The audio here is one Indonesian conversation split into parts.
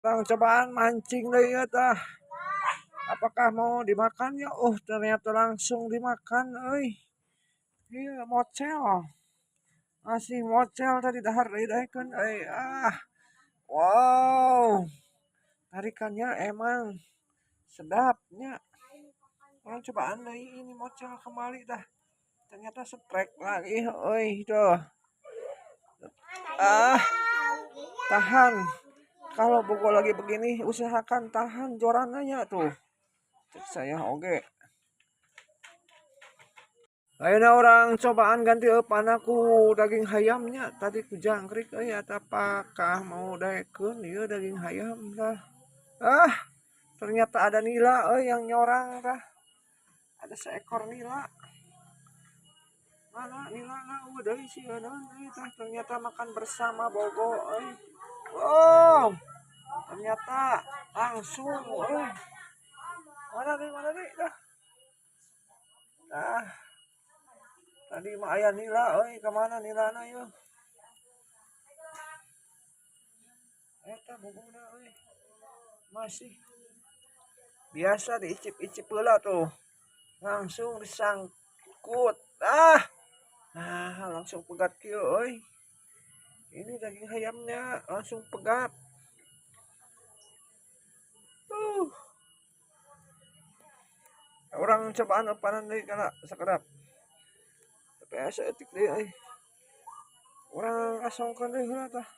Tang cobaan mancing deh ya tah. Apakah mau dimakan ya? Oh ternyata langsung dimakan, iya mocel, masih mocel tadi dahar deh kan, wow, tarikannya emang sedapnya. Orang cobaan deh ini mocel kembali dah. Ternyata strike lagi, tuh. Tahan. Kalau pukul lagi begini, usahakan tahan jorananya tuh. Cek saya oke. Ayeuna orang cobaan ganti panaku daging hayamnya. Tadi ku jangkrik apakah mau daekeun ieu daging hayam dah. Ternyata ada nila yang nyorang dah. Ada seekor nila. Mana nila udah isi ada ternyata makan bersama bogo Wow. Ternyata langsung mana nih dah. Tadi mah aya nila kemana nilana yuk. Eta bogona masih biasa diicip-icip heula tuh. Langsung disangkut. Langsung pegat kieu Ini daging ayamnya langsung pegat. Orang cobaan panan deui kana sakedap. Tapi asa etik deui Urang asongkeun deui heula tah.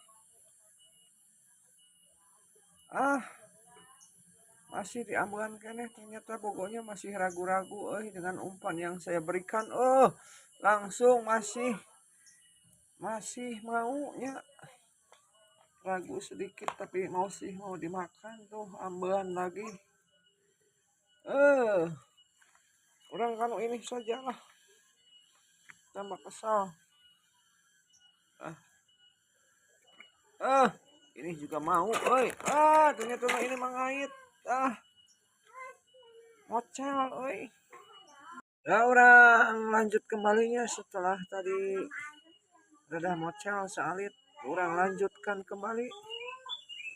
Masih diambuhan keneh, ternyata bogonya masih ragu-ragu dengan umpan yang saya berikan. Langsung masih maunya ragu sedikit tapi mau dimakan tuh ambean lagi. Orang kanu ini sajalah tambah kesal. Ini juga mau ternyata ini mangait. Mocel Ya orang lanjut kembalinya setelah tadi rada mocel salit. Orang lanjutkan kembali.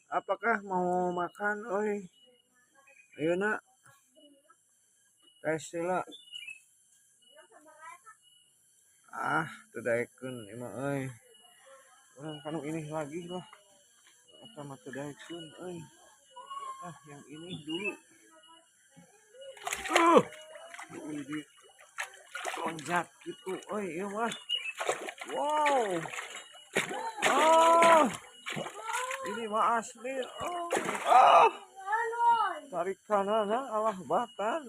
Apakah mau makan ayeuna tes heula. Tedaekeun imah Orang kanu ini lagi lah. Apa mah tedaekeun yang ini dulu. Ini lonjat gitu iya mah. Wow. Ini mah asli. Tarikanana Allah batan